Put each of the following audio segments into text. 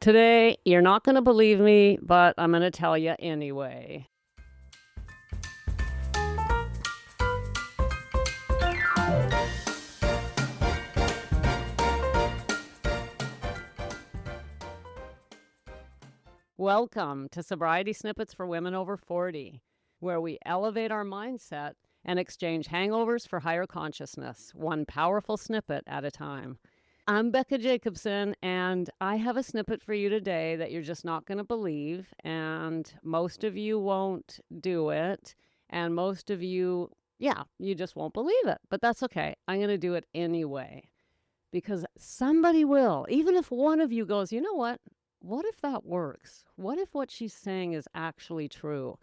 Today, you're not going to believe me, but I'm going to tell you anyway. Welcome to Sobriety Snippets for Women Over 40, where we elevate our mindset and exchange hangovers for higher consciousness, one powerful snippet at a time. I'm Becca Jacobson, and I have a snippet for you today that you're just not going to believe, and most of you won't do it, and most of you, you just won't believe it, but that's okay. I'm going to do it anyway, because somebody will, even if one of you goes, you know what if that works? What if what she's saying is actually true?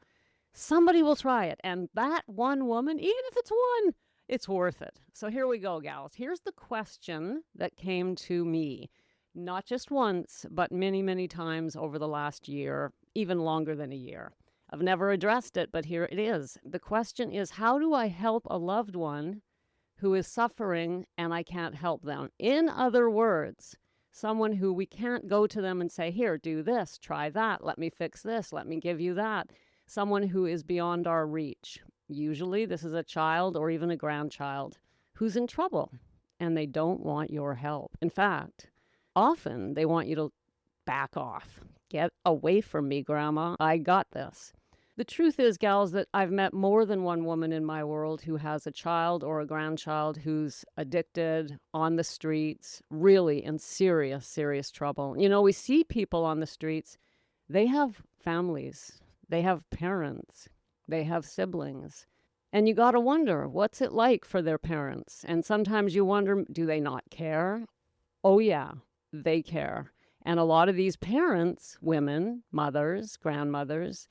Somebody will try it, and that one woman, even if it's one, it's worth it. So here we go, gals. Here's the question that came to me, not just once, but many, many times over the last year, even longer than a year. I've never addressed it, but here it is. The question is, how do I help a loved one who is suffering and I can't help them? In other words, someone who we can't go to them and say, here, do this, try that, let me fix this, let me give you that. Someone who is beyond our reach. Usually this is a child or even a grandchild who's in trouble and they don't want your help. In fact, often they want you to back off. Get away from me, Grandma. I got this. The truth is, gals, that I've met more than one woman in my world who has a child or a grandchild who's addicted, on the streets, really in serious, serious trouble. You know, we see people on the streets, they have families, they have parents, they have siblings. And you got to wonder, what's it like for their parents? And sometimes you wonder, do they not care? Oh, yeah, they care. And a lot of these parents, women, mothers, grandmothers,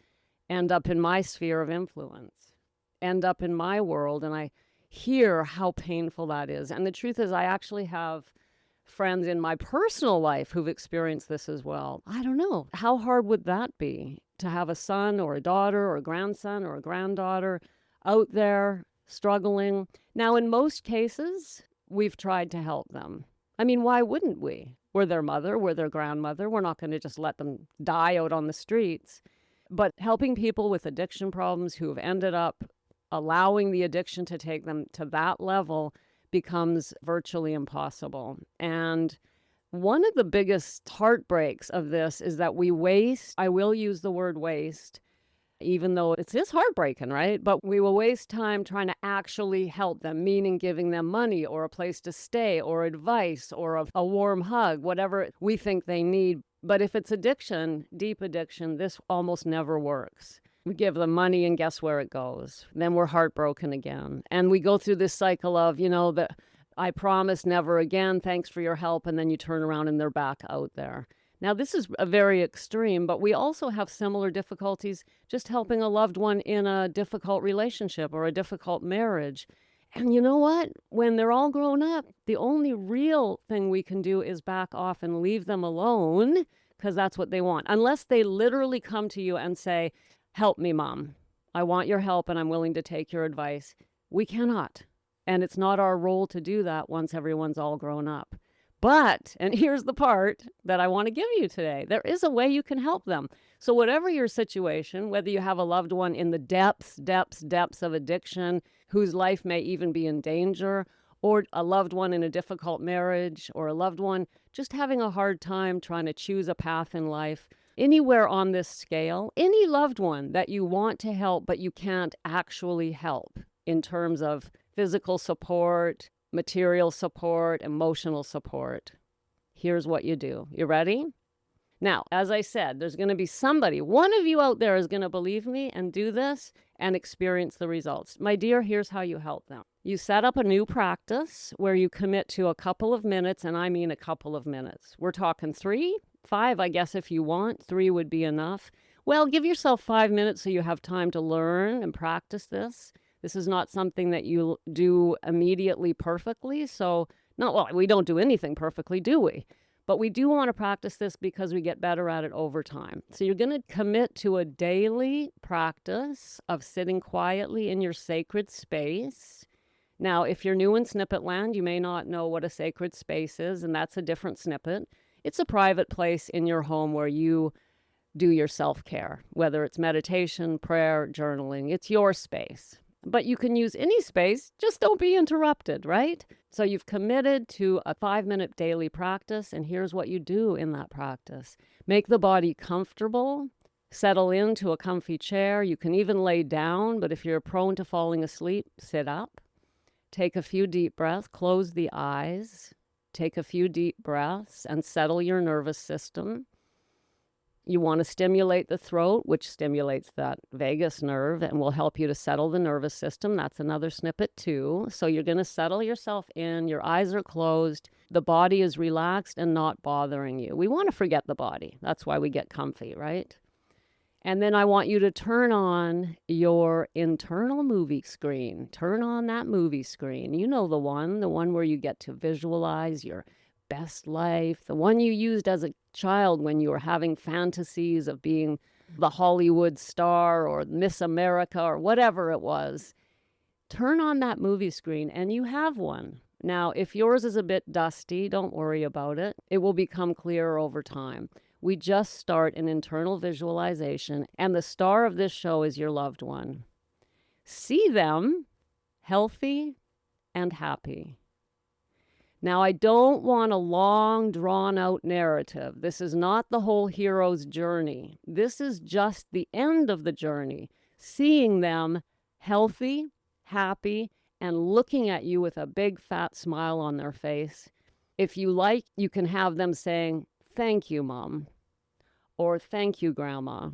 end up in my sphere of influence, end up in my world. And I hear how painful that is. And the truth is, I actually have friends in my personal life who've experienced this as well. I don't know. How hard would that be to have a son or a daughter or a grandson or a granddaughter out there struggling? Now, in most cases, we've tried to help them. I mean, why wouldn't we? We're their mother, we're their grandmother. We're not going to just let them die out on the streets. But helping people with addiction problems who have ended up allowing the addiction to take them to that level becomes virtually impossible. And one of the biggest heartbreaks of this is that we waste, I will use the word waste, even though it is heartbreaking, right? But we will waste time trying to actually help them, meaning giving them money or a place to stay or advice or a warm hug, whatever we think they need. But if it's addiction, deep addiction, this almost never works. We give them money and guess where it goes? Then we're heartbroken again. And we go through this cycle of, I promise never again, thanks for your help. And then you turn around and they're back out there. Now, this is a very extreme, but we also have similar difficulties just helping a loved one in a difficult relationship or a difficult marriage. And you know what? When they're all grown up, the only real thing we can do is back off and leave them alone because that's what they want. Unless they literally come to you and say, help me, Mom. I want your help and I'm willing to take your advice. We cannot. And it's not our role to do that once everyone's all grown up. But, and here's the part that I want to give you today, there is a way you can help them. So whatever your situation, whether you have a loved one in the depths of addiction, whose life may even be in danger, or a loved one in a difficult marriage, or a loved one just having a hard time trying to choose a path in life, anywhere on this scale, any loved one that you want to help but you can't actually help in terms of physical support, material support, emotional support. Here's what you do. You ready? Now, as I said, there's going to be somebody, one of you out there is going to believe me and do this and experience the results. My dear, here's how you help them. You set up a new practice where you commit to a couple of minutes, and I mean a couple of minutes. We're talking 3, 5, I guess if you want. 3 would be enough. Well, give yourself 5 minutes so you have time to learn and practice this. This is not something that you do immediately perfectly. We don't do anything perfectly, do we? But we do want to practice this because we get better at it over time. So you're going to commit to a daily practice of sitting quietly in your sacred space. Now, if you're new in snippet land, you may not know what a sacred space is, and that's a different snippet. It's a private place in your home where you do your self-care, whether it's meditation, prayer, journaling. It's your space. But you can use any space, just don't be interrupted, right? So you've committed to a 5-minute daily practice, and here's what you do in that practice. Make the body comfortable, settle into a comfy chair. You can even lay down, but if you're prone to falling asleep, sit up. Take a few deep breaths, close the eyes, take a few deep breaths, and settle your nervous system. You want to stimulate the throat, which stimulates that vagus nerve and will help you to settle the nervous system. That's another snippet too. So you're going to settle yourself in. Your eyes are closed. The body is relaxed and not bothering you. We want to forget the body. That's why we get comfy, right? And then I want you to turn on your internal movie screen. Turn on that movie screen. You know the one where you get to visualize your best life, the one you used as a child when you were having fantasies of being the Hollywood star or Miss America or whatever it was. Turn on that movie screen and you have one. Now, if yours is a bit dusty, don't worry about it. It will become clearer over time. We just start an internal visualization, and the star of this show is your loved one. See them healthy and happy. Now, I don't want a long, drawn-out narrative. This is not the whole hero's journey. This is just the end of the journey, seeing them healthy, happy, and looking at you with a big, fat smile on their face. If you like, you can have them saying, "Thank you, Mom," or "Thank you, Grandma."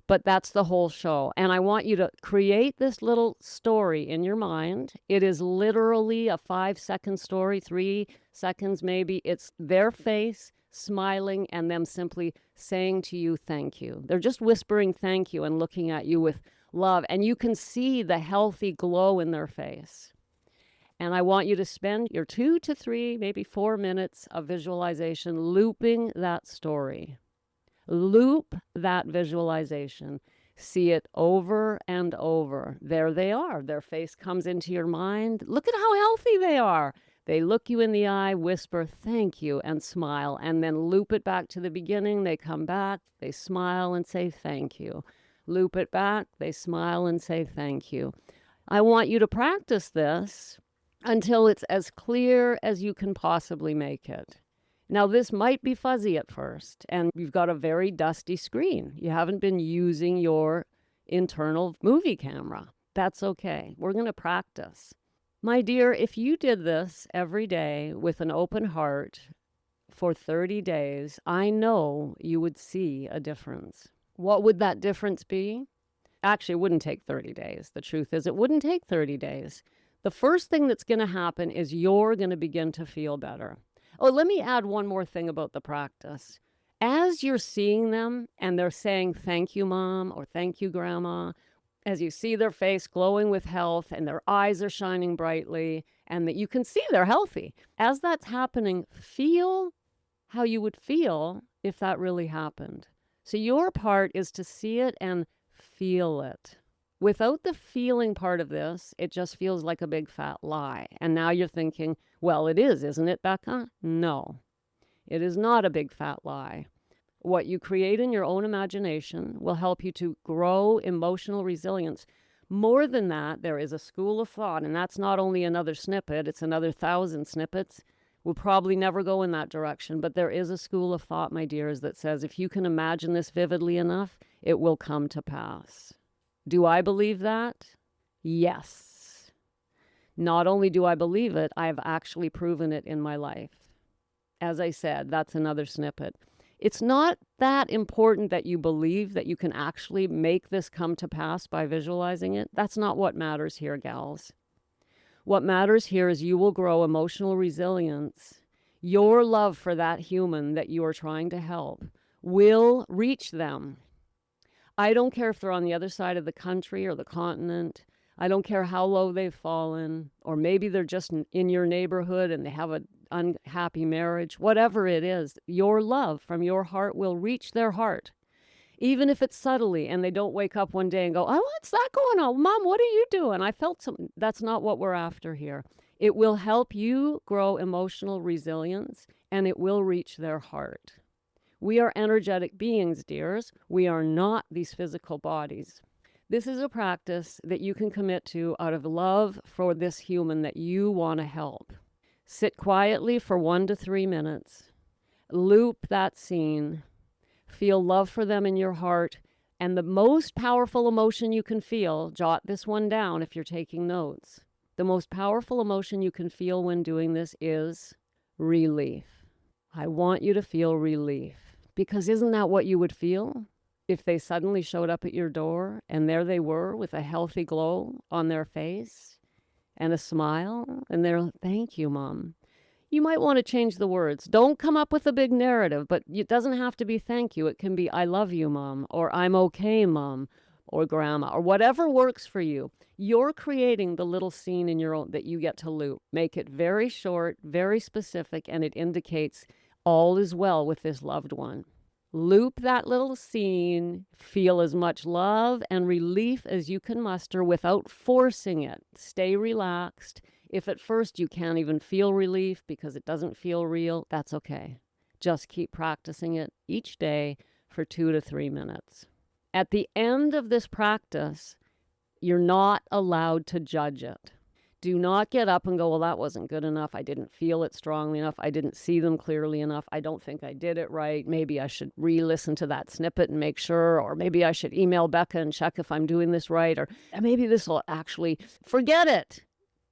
But that's the whole show. And I want you to create this little story in your mind. It is literally a 5-second story, 3 seconds maybe. It's their face smiling and them simply saying to you, "Thank you." They're just whispering thank you and looking at you with love. And you can see the healthy glow in their face. And I want you to spend your 2 to 3, maybe 4 minutes of visualization looping that story. Loop that visualization. See it over and over. There they are. Their face comes into your mind. Look at how healthy they are. They look you in the eye, whisper, "Thank you," and smile. And then loop it back to the beginning. They come back. They smile and say, "Thank you." Loop it back. They smile and say, "Thank you." I want you to practice this until it's as clear as you can possibly make it. Now, this might be fuzzy at first, and you've got a very dusty screen. You haven't been using your internal movie camera. That's okay. We're going to practice. My dear, if you did this every day with an open heart for 30 days, I know you would see a difference. What would that difference be? Actually, it wouldn't take 30 days. The truth is, it wouldn't take 30 days. The first thing that's going to happen is you're going to begin to feel better. Oh, let me add one more thing about the practice. As you're seeing them and they're saying, "Thank you, Mom," or "Thank you, Grandma," as you see their face glowing with health and their eyes are shining brightly and that you can see they're healthy. As that's happening, feel how you would feel if that really happened. So your part is to see it and feel it. Without the feeling part of this, it just feels like a big fat lie. And now you're thinking, well, it is, isn't it, Becca? No, it is not a big fat lie. What you create in your own imagination will help you to grow emotional resilience. More than that, there is a school of thought, and that's not only another snippet, it's another 1,000 snippets. We'll probably never go in that direction, but there is a school of thought, my dears, that says if you can imagine this vividly enough, it will come to pass. Do I believe that? Yes. Not only do I believe it, I've actually proven it in my life. As I said, that's another snippet. It's not that important that you believe that you can actually make this come to pass by visualizing it. That's not what matters here, gals. What matters here is you will grow emotional resilience. Your love for that human that you are trying to help will reach them. I don't care if they're on the other side of the country or the continent. I don't care how low they've fallen, or maybe they're just in your neighborhood and they have an unhappy marriage. Whatever it is, your love from your heart will reach their heart. Even if it's subtly and they don't wake up one day and go, "Oh, what's that going on? Mom, what are you doing? I felt something." That's not what we're after here. It will help you grow emotional resilience and it will reach their heart. We are energetic beings, dears. We are not these physical bodies. This is a practice that you can commit to out of love for this human that you want to help. Sit quietly for 1 to 3 minutes. Loop that scene. Feel love for them in your heart. And the most powerful emotion you can feel, jot this one down if you're taking notes. The most powerful emotion you can feel when doing this is relief. I want you to feel relief. Because isn't that what you would feel if they suddenly showed up at your door and there they were with a healthy glow on their face and a smile and they're, thank you, Mom. You might want to change the words. Don't come up with a big narrative, but it doesn't have to be thank you. It can be I love you, Mom, or I'm okay, Mom, or Grandma, or whatever works for you. You're creating the little scene in your own that you get to loop. Make it very short, very specific, and it indicates all is well with this loved one. Loop that little scene. Feel as much love and relief as you can muster without forcing it. Stay relaxed. If at first you can't even feel relief because it doesn't feel real, that's okay. Just keep practicing it each day for 2 to 3 minutes. At the end of this practice, you're not allowed to judge it. Do not get up and go, well, that wasn't good enough. I didn't feel it strongly enough. I didn't see them clearly enough. I don't think I did it right. Maybe I should re-listen to that snippet and make sure, or maybe I should email Becca and check if I'm doing this right, or maybe this will actually, forget it.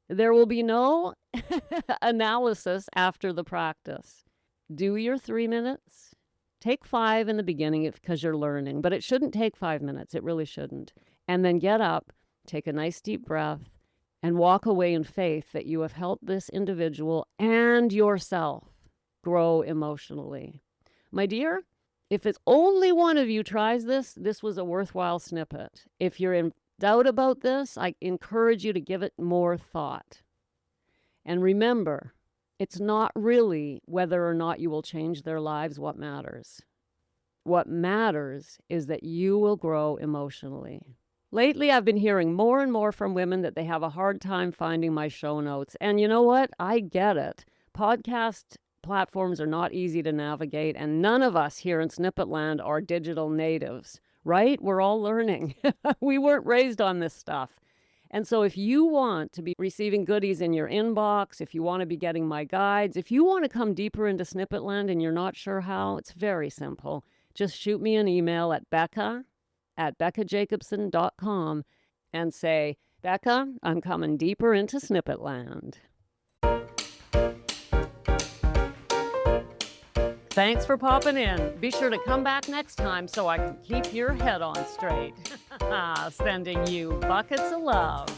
There will be no analysis after the practice. Do your 3 minutes. Take 5 in the beginning because you're learning, but it shouldn't take 5 minutes. It really shouldn't. And then get up, take a nice deep breath, and walk away in faith that you have helped this individual and yourself grow emotionally. My dear, if it's only one of you tries this, this was a worthwhile snippet. If you're in doubt about this, I encourage you to give it more thought. And remember, it's not really whether or not you will change their lives what matters. What matters is that you will grow emotionally. Lately, I've been hearing more and more from women that they have a hard time finding my show notes. And you know what? I get it. Podcast platforms are not easy to navigate, and none of us here in Snippetland are digital natives, right? We're all learning. We weren't raised on this stuff. And so if you want to be receiving goodies in your inbox, if you want to be getting my guides, if you want to come deeper into Snippetland and you're not sure how, it's very simple. Just shoot me an email at beccajacobson.com and say, Becca, I'm coming deeper into Snippetland. Thanks for popping in. Be sure to come back next time so I can keep your head on straight. Sending you buckets of love.